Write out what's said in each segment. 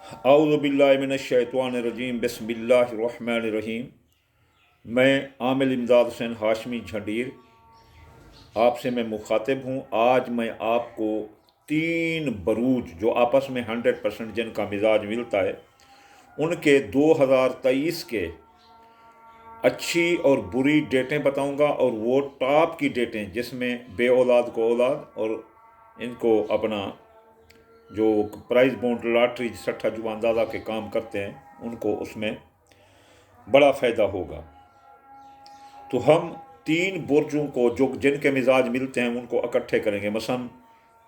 औज़ुबिल्लाहिमिनश्शैतानिर्रजीम बिस्मिल्लाहिर्रहमानिर्रहीम। मैं आमिल इमदाद हुसैन हाशमी झंडीर आपसे मैं मुखातिब हूँ। आज मैं आपको 3 बरूज जो आपस में 100% जिनका मिजाज मिलता है उनके 2023 के अच्छी और बुरी डेटें बताऊंगा, और वो टॉप की डेटें जिसमें बे औलाद को औलाद और इनको अपना जो प्राइज बॉन्ड लॉटरी सट्टा जुबानदादा के काम करते हैं उनको उसमें बड़ा फ़ायदा होगा। तो हम 3 बुर्जों को जो जिनके मिजाज मिलते हैं उनको इकट्ठे करेंगे। मसलन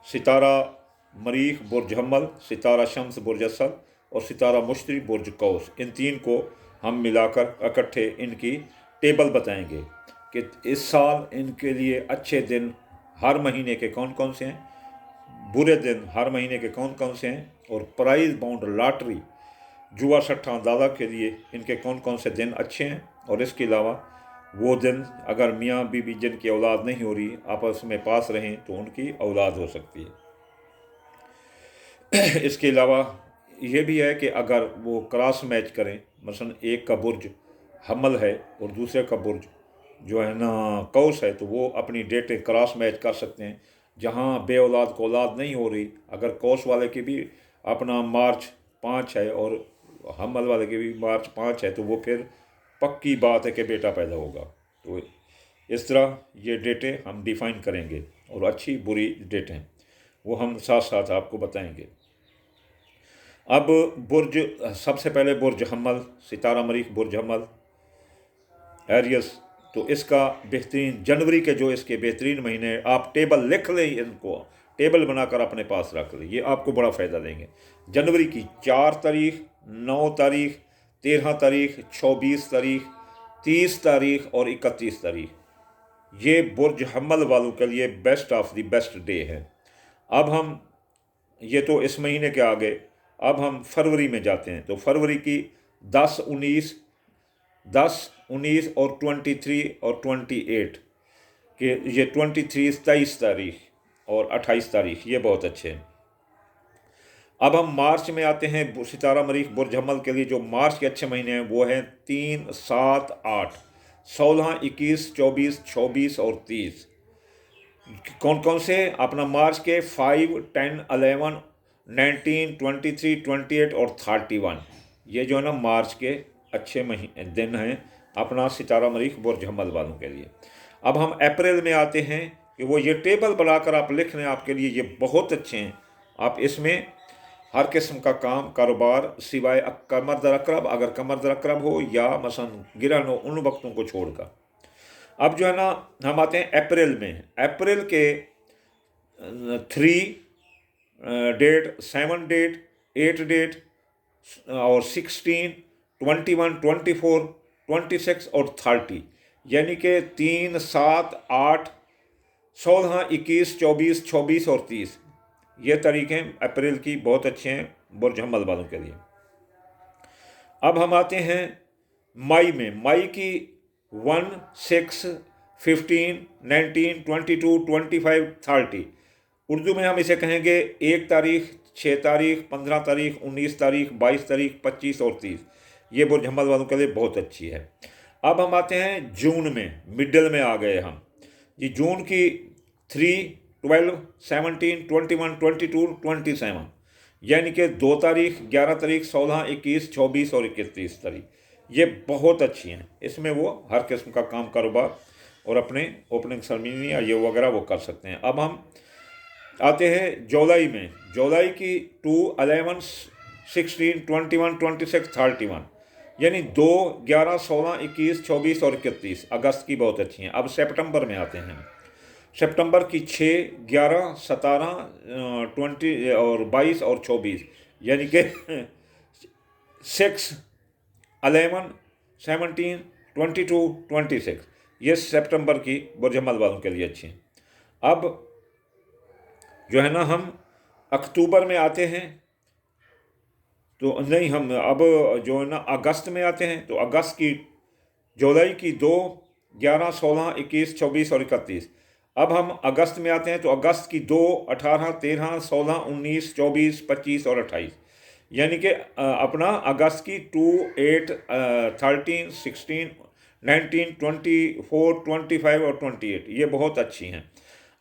सितारा मरीख बुर्ज हम्मल, सितारा शम्स बुर्ज असद और सितारा मुश्तरी बुर्ज कौस, इन 3 को हम मिलाकर इकट्ठे इनकी टेबल बताएंगे कि इस साल इनके लिए अच्छे दिन हर महीने के कौन कौन से हैं, बुरे दिन हर महीने के कौन कौन से हैं, और प्राइज बाउंड लॉटरी जुआ सट्टा अंदाज़ा के लिए इनके कौन कौन से दिन अच्छे हैं। और इसके अलावा वो दिन अगर मियाँ बीबी जिनकी औलाद नहीं हो रही आपस में पास रहें तो उनकी औलाद हो सकती है। इसके अलावा ये भी है कि अगर वो क्रॉस मैच करें, मसलन एक का बुर्ज हमल है और दूसरे का बुर्ज जो है ना कौस है, तो वो अपनी डेटें क्रॉस मैच कर सकते हैं। जहाँ बे औलाद को औलाद नहीं हो रही, अगर कौस वाले की भी अपना मार्च 5 है और हमल वाले की भी मार्च 5 है, तो वो फिर पक्की बात है कि बेटा पैदा होगा। तो इस तरह ये डेटें हम डिफ़ाइन करेंगे और अच्छी बुरी डेटें वो हम साथ साथ आपको बताएंगे। अब बुर्ज, सबसे पहले बुर्ज हमल, सितारा मरीख बुर्ज हमल एरियस। तो इसका बेहतरीन जनवरी के जो इसके बेहतरीन महीने, आप टेबल लिख लें, इनको टेबल बनाकर अपने पास रख लें, ये आपको बड़ा फ़ायदा देंगे। जनवरी की 4 तारीख, 9 तारीख, 13 तारीख, 24 तारीख, 30 तारीख और 31 तारीख, ये बुर्ज हमल वालों के लिए best of the best day है। अब हम ये तो इस महीने के आगे, अब हम फरवरी में जाते हैं। तो फरवरी की 10, 19, 10, 19 और 23 और 28 के, ये 23, 23 तारीख और 28 तारीख ये बहुत अच्छे हैं। अब हम मार्च में आते हैं। सितारा मरीख बुर्ज हमल के लिए जो मार्च के अच्छे महीने हैं वो हैं 3, 7, 8, 16, 21, 24, 26 और 30। कौन कौन से अपना मार्च के 5, 10, 11, 19, 23, 28 और 31, ये जो है ना मार्च के अच्छे महीने दिन हैं अपना सितारा मरीख बुर्ज हमल वालों के लिए। अब हम अप्रैल में आते हैं कि वो ये टेबल बनाकर आप लिख रहे हैं, आपके लिए ये बहुत अच्छे हैं। आप इसमें हर किस्म का काम कारोबार सिवाय कमर दरकरब, अगर कमर दरकरब हो या मसलन गिरन हो, उन वक्तों को छोड़कर। अब जो है ना हम आते हैं अप्रैल में। अप्रैल के 3 डेट, 7 डेट, 8 डेट और 16, 21, 24, 26 और 30, यानी कि 3, 7, 8, 16, 21, 24, 26 और 30, ये तारीखें अप्रैल की बहुत अच्छे हैं बुर्ज हमल वालों के लिए। अब हम आते हैं मई में। मई की 1, 6, 15, 19, 22, 25, 30, उर्दू में हम इसे कहेंगे 1 तारीख, 6 तारीख, 15 तारीख, 19 तारीख, 22 तारीख, 25 और 30, ये बुर्ज हमल वालों के लिए बहुत अच्छी है। अब हम आते हैं जून में, मिडल में आ गए हम। ये जून की 3, 12, 17, 21, 22, 27, यानी कि 2 तारीख, 11 तारीख, 16, 21, 24 और 31 तारीख, ये बहुत अच्छी हैं। इसमें वो हर किस्म का काम कारोबार और अपने ओपनिंग सरमनी या ये वगैरह वो कर सकते हैं। अब हम आते हैं जुलाई में। जुलाई की 2, 11, 16, 21, 26, 31, यानी 2, 11, 16, 21, 24 और 31 अगस्त की बहुत अच्छी हैं। अब सितंबर में आते हैं। सितंबर की 6, 11, 17, 20 और 22 और 24, यानी कि 6, 11, 17, 22, 26, ये सितंबर की बुर्ज हमल वालों के लिए अच्छी हैं। अब जो है ना हम अक्टूबर में आते हैं, तो नहीं, हम अब जो है ना अगस्त में आते हैं। तो अगस्त की, जुलाई की 2, 11, 16, 21, 24 और 31, अब हम अगस्त में आते हैं। तो अगस्त की 2, 18, 13, 16, 19, 24, 25 और 28, यानी कि अपना अगस्त की 2, 8, 13, 16, 19, 24, 25 और 28 ये बहुत अच्छी हैं।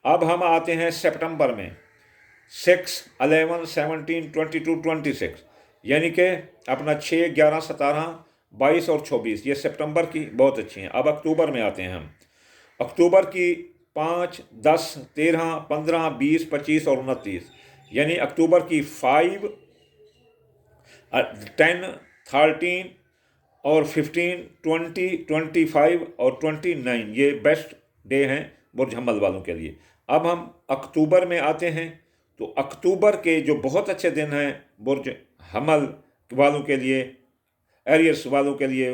अब हम आते हैं सितंबर में 6, 11, 17, 22, 26, यानी कि अपना 6, 11, 17, 22 और 24 ये सितंबर की बहुत अच्छी हैं। अब अक्टूबर में आते हैं हम। अक्टूबर की 5, 10, 13, 15, 20, 25 और 29, यानी अक्टूबर की 5, 10, 13 और 15, 20, 25 और 29 ये बेस्ट डे हैं बुर्ज हमल वालों के लिए। अब हम अक्टूबर में आते हैं, तो अक्टूबर के जो बहुत अच्छे दिन हैं बुर्ज हमल वालों के लिए, एरियस वालों के लिए,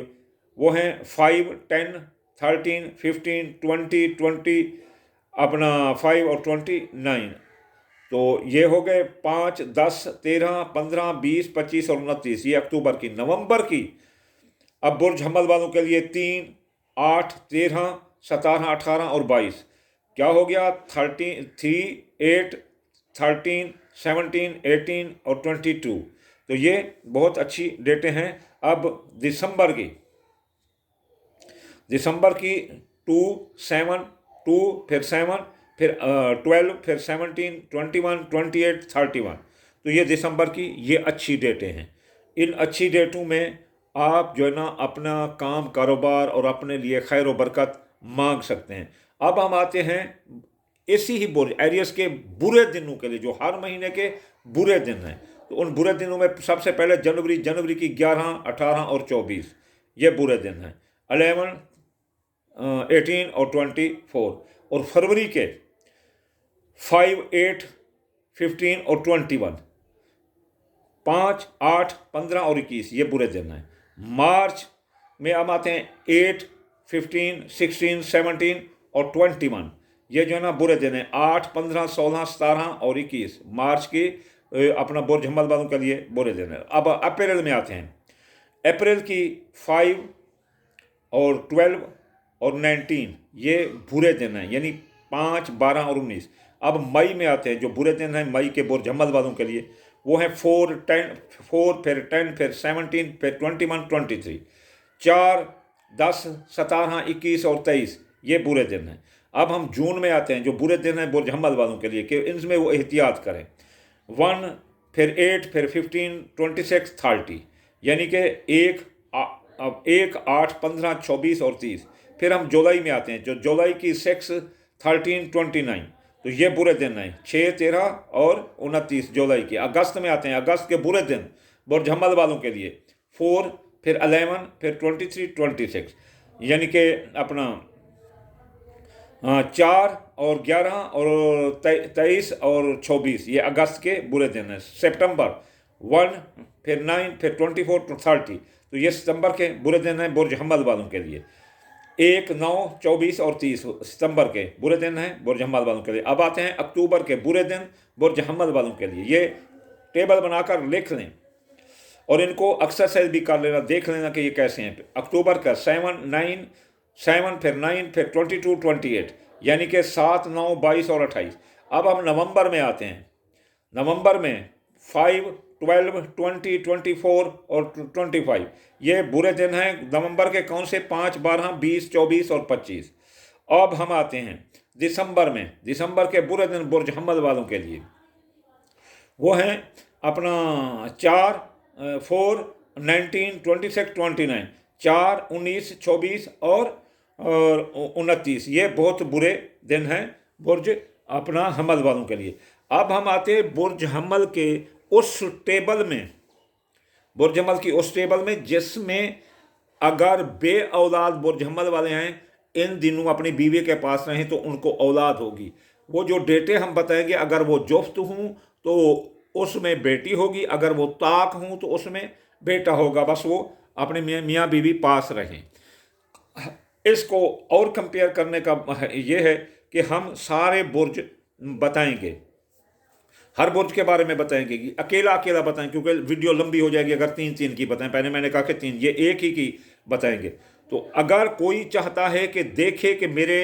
वो हैं 5, 10, 13, 15, 20, 20, अपना 5 और 29। तो ये हो गए 5, 10, 13, 15, 20, 25 और 29 ये अक्टूबर की। नवंबर की अब बुर्ज हमल वालों के लिए 3, 8, 13, 17, 18 और 22 क्या हो गया 13, 3, 8, 13, 17, 18 और 22। तो ये बहुत अच्छी डेटें हैं। अब दिसंबर की 2, 7, 2 फिर 7 फिर 12 फिर 17, 21, 28, 31। तो ये दिसंबर की ये अच्छी डेटें हैं। इन अच्छी डेटों में आप जो है ना अपना काम कारोबार और अपने लिए खैर व बरकत मांग सकते हैं। अब हम आते हैं इसी ही बुर्ज एरियस के बुरे दिनों के लिए, जो हर महीने के बुरे दिन हैं। तो उन बुरे दिनों में सबसे पहले जनवरी की 11, 18 और 24 ये बुरे दिन हैं। 11, 18 और 24। और फरवरी के 5, 8, 15 और 21, 5, 8, 15 और 21 ये बुरे दिन हैं। मार्च में अब आते हैं 8, 15, 16, 17 और 21 ये जो है ना बुरे दिन हैं। 8, 15, 16, 17 और 21 मार्च की अपना बुर्ज हमल वालों के लिए बुरे दिन हैं। अब अप्रैल में आते हैं। अप्रैल की 5 और 12 और 19 ये बुरे दिन हैं, यानी 5, 12 और 19। अब मई में आते हैं, जो बुरे दिन हैं मई के बुर्ज हमल वालों के लिए वो हैं 4, 10, 4 फिर 10 फिर 17 फिर 21, 23, 4, 10, 17, 21 और 23 ये बुरे दिन हैं। अब हम जून में आते हैं, जो बुरे दिन हैं बुर्ज हमल वालों के लिए कि इनमें वो एहतियात करें। 1 फिर 8 फिर 15, 26, 30, यानी कि 1, 8, 15, 24 और 30। फिर हम जुलाई में आते हैं, जो जुलाई की 6, 13, 29 तो ये बुरे दिन हैं। 6, 13 और 29 जुलाई की। अगस्त में आते हैं, अगस्त के बुरे दिन बुर्ज हमल वालों के लिए 4 फिर 11 फिर 23, 26, यानी कि अपना 4 और 11 और 23 और 24 ये अगस्त के बुरे दिन हैं। सितंबर 1 फिर 9 फिर 24 to 30 तो ये सितंबर के बुरे दिन हैं बुर्ज हमल वालों के लिए। 1, 9, 24 और 30 सितंबर के बुरे दिन हैं बुर्ज हमल वालों के लिए। अब आते हैं अक्टूबर के बुरे दिन बुर्ज हमल वालों के लिए। ये टेबल बनाकर लिख लें और इनको एक्सरसाइज भी कर लेना, देख लेना कि ये कैसे हैं। अक्टूबर का 7, 9, 7 फिर 9 फिर 22, 28, यानी कि 7, 9, 22 और 28। अब हम नवंबर में आते हैं। नवंबर में 5, 12, 20, 24 और 25 ये बुरे दिन हैं नवंबर के। कौन से? 5, 12, 20, 24 और 25। अब हम आते हैं दिसंबर में। दिसंबर के बुरे दिन बुर्ज हमल वालों के लिए वो हैं अपना 4, 4, 19, 26, 29, 4, 19, 24 और 29 ये बहुत बुरे दिन हैं बुर्ज अपना हमल वालों के लिए। अब हम आते हैं बुर्ज हमल के उस टेबल में, बुर्ज हमल की उस टेबल में जिसमें अगर बे औलाद बुर्ज हमल वाले हैं इन दिनों अपनी बीवी के पास रहें तो उनको औलाद होगी। वो जो डेटें हम बताएंगे, अगर वो जुफ्त हूँ तो उसमें बेटी होगी, अगर वो ताक हूँ तो उसमें बेटा होगा। बस वो अपने मियाँ बीवी पास रहें। इसको और कंपेयर करने का ये है कि हम सारे बुर्ज बताएंगे, हर बुर्ज के बारे में बताएंगे कि अकेला अकेला बताएं, क्योंकि वीडियो लंबी हो जाएगी अगर 3 की बताएं। पहले मैंने कहा कि 3, ये एक ही की बताएंगे। तो अगर कोई चाहता है कि देखे कि मेरे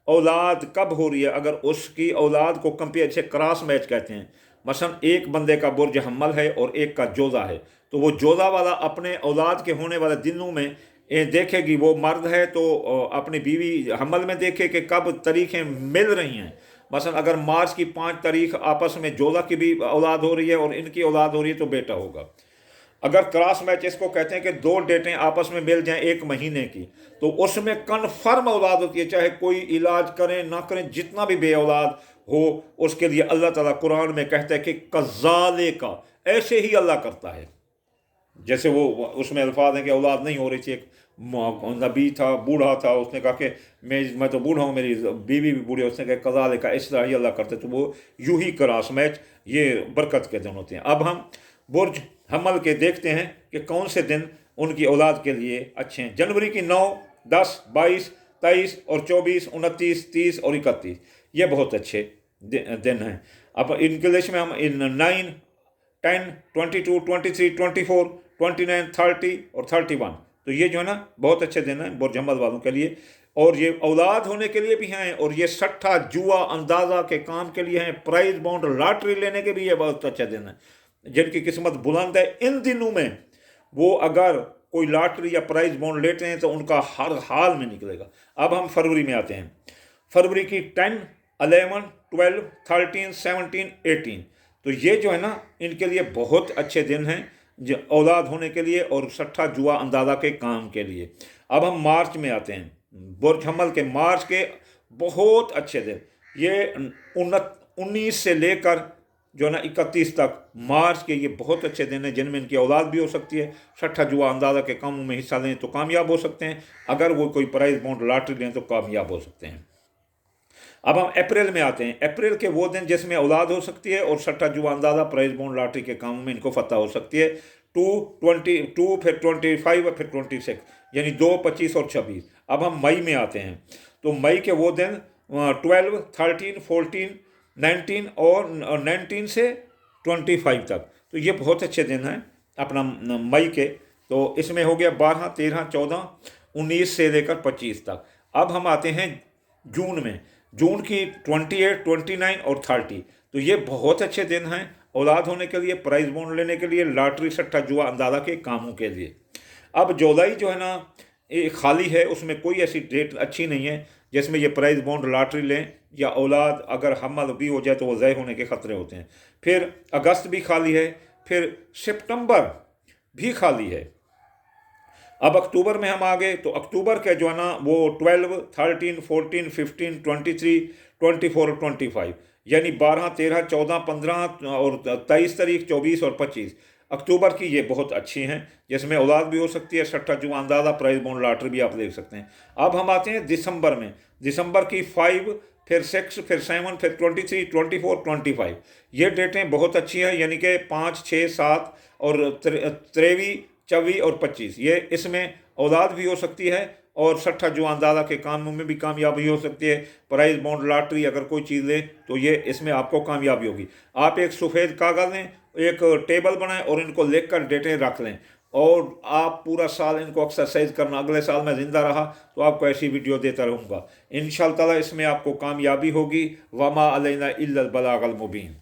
औलाद कब हो रही है, अगर उसकी औलाद को कंपेयर से क्रॉस मैच कहते हैं, मसलन एक बंदे का बुर्ज हम्मल है और एक का जोज़ा है, तो वो जोज़ा वाला अपने औलाद के होने वाले दिनों में देखेगी, वो मर्द है तो अपनी बीवी हम्मल में देखे कि कब तारीखें मिल रही हैं। मसलन अगर मार्च की 5 तारीख आपस में जोज़ा की भी औलाद हो रही है और इनकी औलाद हो रही है तो बेटा होगा। अगर क्रॉस मैच इसको कहते हैं कि दो डेटें आपस में मिल जाएं एक महीने की, तो उसमें कन्फर्म औलाद होती है, चाहे कोई इलाज करें ना करें, जितना भी बे औलाद हो उसके लिए अल्लाह ताला कुरान में कहता है कि कज़ाले का, ऐसे ही अल्लाह करता है। जैसे वो उसमें अल्फाज हैं कि औलाद नहीं हो रही थी, एक नबी था, बूढ़ा था, उसने कहा कि मैं तो बूढ़ा हूँ, मेरी बीवी भी बूढ़ी है, उसने कहा कज़ाले का, इस तरह ही अल्लाह करते। तो वो यूं ही क्रॉस मैच ये बरकत के दिन होते हैं। अब हम बुर्ज हम्मल के देखते हैं कि कौन से दिन उनकी औलाद के लिए अच्छे हैं। जनवरी की 9, 10, 22, 23 और 24, 29, 30 और 31 ये बहुत अच्छे दिन हैं। अब इनके लिस्ट में हम इन 9, 10, 22, 23, 24, 29, 30 और 31, तो ये जो है ना बहुत अच्छे दिन हैं बुर्ज हम्मल वालों के लिए। और ये औलाद होने के लिए भी हैं, और ये सट्टा जुआ अंदाज़ा के काम के लिए हैं, प्राइज बॉन्ड लॉटरी लेने के भी ये बहुत अच्छे दिन हैं। जिनकी किस्मत बुलंद है इन दिनों में, वो अगर कोई लॉटरी या प्राइज बॉन्ड लेते हैं तो उनका हर हाल में निकलेगा। अब हम फरवरी में आते हैं। फरवरी की 10, 11, 12, 13, 17, 18, तो ये जो है ना इनके लिए बहुत अच्छे दिन हैं जो औलाद होने के लिए और सट्टा जुआ अंदाज़ा के काम के लिए। अब हम मार्च में आते हैं। बुर्ज हम्मल के मार्च के बहुत अच्छे दिन, ये 19 से लेकर जो है ना 31 तक मार्च के ये बहुत अच्छे दिन हैं, जिनमें इनकी औलाद भी हो सकती है, सट्टा जुआ अंदाज़ा के कामों में हिस्सा लें तो कामयाब हो सकते हैं, अगर वो कोई प्राइज बॉन्ड लॉटरी लें तो कामयाब हो सकते हैं। अब हम अप्रैल में आते हैं। अप्रैल के वो दिन जिसमें औलाद हो सकती है और सट्टा जुआ अंदाज़ा प्राइज बॉन्ड लॉटरी के कामों में इनको फतह हो सकती है। 2, 22, फिर 25 और फिर 26, यानी 2, 25 और 26। अब हम मई में आते हैं। तो मई के वो दिन 12, 13, 14, 19 और 19 से 25 तक, तो ये बहुत अच्छे दिन हैं अपना मई के। तो इसमें हो गया 12, 13, 14, 19 से लेकर 25 तक। अब हम आते हैं जून में। जून की 28, 29 और 30, तो ये बहुत अच्छे दिन हैं औलाद होने के लिए, प्राइज बॉन्ड लेने के लिए, लॉटरी सट्टा जुआ अंदाज़ा के कामों के लिए। अब जुलाई जो है ना ये खाली है, उसमें कोई ऐसी डेट अच्छी नहीं है जिसमें ये प्राइज बॉन्ड लॉटरी लें या औलाद अगर हम्मल भी हो जाए तो वो ज़ाय होने के ख़तरे होते हैं। फिर अगस्त भी खाली है, फिर सितंबर भी खाली है। अब अक्टूबर में हम आ गए, तो अक्टूबर के जो है ना वो 12, 13, 14, 15, 23, 24 और 25, यानी 12, 13, 14, 15 और 23 तारीख, 24 और 25 अक्टूबर की ये बहुत अच्छी हैं, जिसमें औलाद भी हो सकती है, सट्टा जुआ अंदाज़ा प्राइज बॉन्ड लॉटरी भी आप देख सकते हैं। अब हम आते हैं दिसंबर में। दिसंबर की 5, फिर 6, फिर 7, फिर 23, 24, 25, ये डेटें बहुत अच्छी हैं, यानी कि 5, 6, 7 और 23, 24 और 25, ये इसमें औलाद भी हो सकती है और सट्टा जुआ अंदाज़ा के कामों में भी कामयाबी हो सकती है। प्राइज बॉन्ड लॉटरी अगर कोई चीज़ ले तो ये इसमें आपको कामयाबी होगी। आप एक सफ़ेद कागज़ लें, एक टेबल बनाएं और इनको लिख कर डेटें रख लें, और आप पूरा साल इनको एक्सरसाइज करना। अगले साल मैं ज़िंदा रहा तो आपको ऐसी वीडियो देता रहूँगा इंशाअल्लाह ताला, इसमें आपको कामयाबी होगी। वमा अलैना इल्लल बलागल मुबीन।